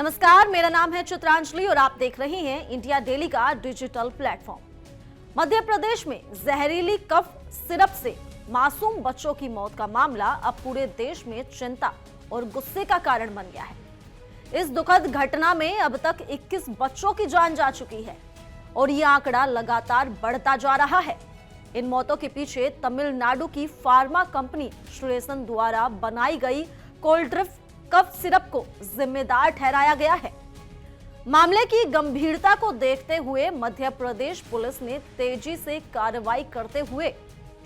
नमस्कार, मेरा नाम है चित्रांजलि और आप देख रहे हैं इंडिया डेली का डिजिटल प्लेटफॉर्म। मध्य प्रदेश में जहरीली कफ सिरप से मासूम बच्चों की मौत का मामला अब पूरे देश में चिंता और गुस्से का कारण बन गया है। इस दुखद घटना में अब तक 21 बच्चों की जान जा चुकी है और यह आंकड़ा लगातार बढ़ता जा रहा है। इन मौतों के पीछे तमिलनाडु की फार्मा कंपनी श्रेयसन द्वारा बनाई गई कोल्ड ड्रिफ्ट कफ सिरप को जिम्मेदार ठहराया गया है। मामले की गंभीरता को देखते हुए मध्य प्रदेश पुलिस ने तेजी से कार्रवाई करते हुए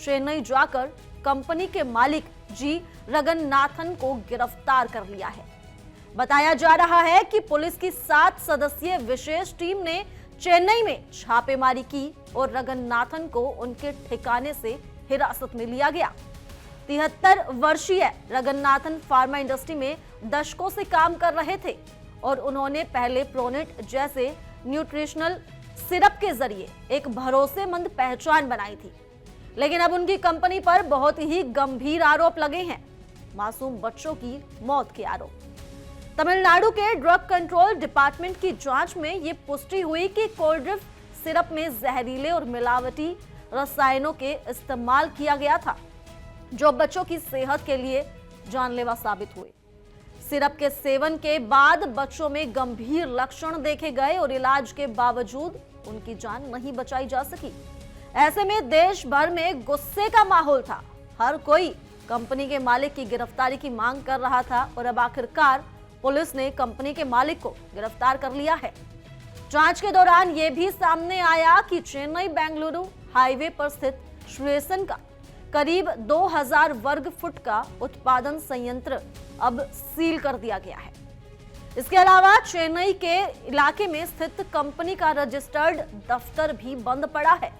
चेन्नई जाकर कंपनी के मालिक जी रगन्नाथन को गिरफ्तार कर लिया है। बताया जा रहा है कि पुलिस की 7 सदस्यीय विशेष टीम ने चेन्नई में छापेमारी की और रगन्नाथन को उनके ठिकाने से हिरासत में लिया गया। 73 वर्षीय रगन्नाथन फार्मा इंडस्ट्री में दशकों से काम कर रहे थे और उन्होंने पहले प्रोनेट जैसे न्यूट्रिशनल सिरप के जरिए एक भरोसेमंद पहचान बनाई थी, लेकिन अब उनकी कंपनी पर बहुत ही गंभीर आरोप लगे हैं, मासूम बच्चों की मौत के आरोप। तमिलनाडु के ड्रग कंट्रोल डिपार्टमेंट की जांच में यह पुष्टि हुई कि कोल्ड ड्रिफ्ट सिरप में जहरीले और मिलावटी रसायनों के इस्तेमाल किया गया था, जो बच्चों की सेहत के लिए जानलेवा साबित हुए। सिरप के सेवन के बाद बच्चों में गंभीर लक्षण देखे गए और इलाज के बावजूद उनकी जान नहीं बचाई जा सकी। ऐसे में देश भर में गुस्से का माहौल था। हर कोई कंपनी के मालिक की गिरफ्तारी की मांग कर रहा था और अब आखिरकार पुलिस ने कंपनी के मालिक को गिरफ्तार कर लिया है। जांच के दौरान यह भी सामने आया कि चेन्नई बेंगलुरु हाईवे पर स्थित श्रेयसन का करीब 2000 वर्ग फुट का उत्पादन संयंत्र अब सील कर दिया गया है। इसके अलावा चेन्नई के इलाके में स्थित कंपनी का रजिस्टर्ड दफ्तर भी बंद पड़ा है।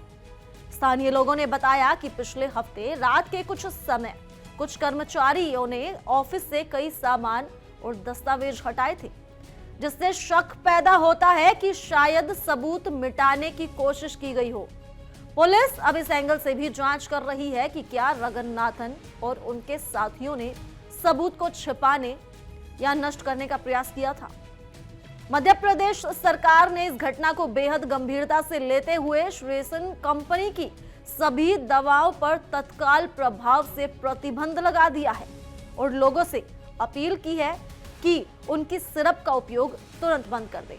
स्थानीय लोगों ने बताया कि पिछले हफ्ते रात के कुछ समय कुछ कर्मचारियों ने ऑफिस से कई सामान और दस्तावेज हटाए थे, जिससे शक पैदा होता है कि शायद सबूत मिटाने की कोशिश की गई हो। पुलिस अब इस एंगल से भी जांच कर रही है कि क्या रगन्नाथन और उनके साथियों ने सबूत को छिपाने या नष्ट करने का प्रयास किया था। मध्य प्रदेश सरकार ने इस घटना को बेहद गंभीरता से लेते हुए श्रेयसन कंपनी की सभी दवाओं पर तत्काल प्रभाव से प्रतिबंध लगा दिया है और लोगों से अपील की है कि उनकी सिरप का उपयोग तुरंत बंद कर दें।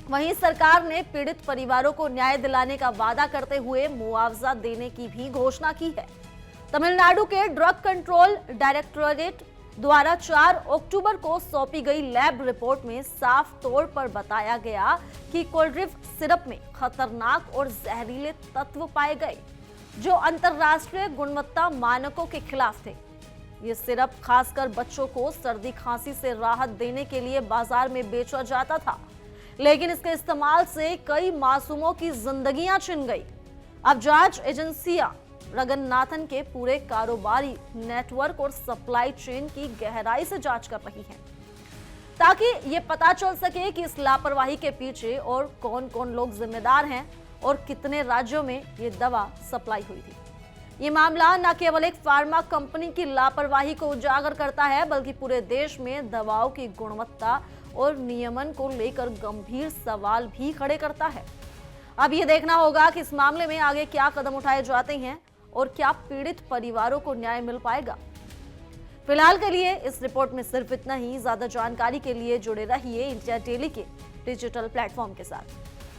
वहीं सरकार ने पीड़ित परिवारों को न्याय दिलाने का वादा करते हुए मुआवजा देने की भी घोषणा की है। तमिलनाडु के ड्रग कंट्रोल डायरेक्टोरेट द्वारा 4 अक्टूबर को सौंपी गई लैब रिपोर्ट में साफ तौर पर बताया गया कि कोल्ड ड्रिफ्ट सिरप में खतरनाक और जहरीले तत्व पाए गए, जो अंतर्राष्ट्रीय गुणवत्ता मानकों के खिलाफ थे। ये सिरप खासकर बच्चों को सर्दी खांसी से राहत देने के लिए बाजार में बेचा जाता था, लेकिन इसके इस्तेमाल से कई मासूमों की जिंदगियां छिन गई। अब जांच एजेंसियां रगन्नाथन के पूरे कारोबारी नेटवर्क और सप्लाई चेन की गहराई से जांच कर रही हैं, ताकि ये पता चल सके कि इस लापरवाही के पीछे और कौन कौन लोग जिम्मेदार हैं और कितने राज्यों में ये दवा सप्लाई हुई थी। ये मामला न केवल एक फार्मा कंपनी की लापरवाही को उजागर करता है, बल्कि पूरे देश में दवाओं की गुणवत्ता और नियमन को लेकर गंभीर सवाल भी खड़े करता है। अब ये देखना होगा कि इस मामले में आगे क्या कदम उठाए जाते हैं और क्या पीड़ित परिवारों को न्याय मिल पाएगा। फिलहाल के लिए इस रिपोर्ट में सिर्फ इतना ही। ज्यादा जानकारी के लिए जुड़े रहिए इंडिया डेली के डिजिटल प्लेटफॉर्म के साथ।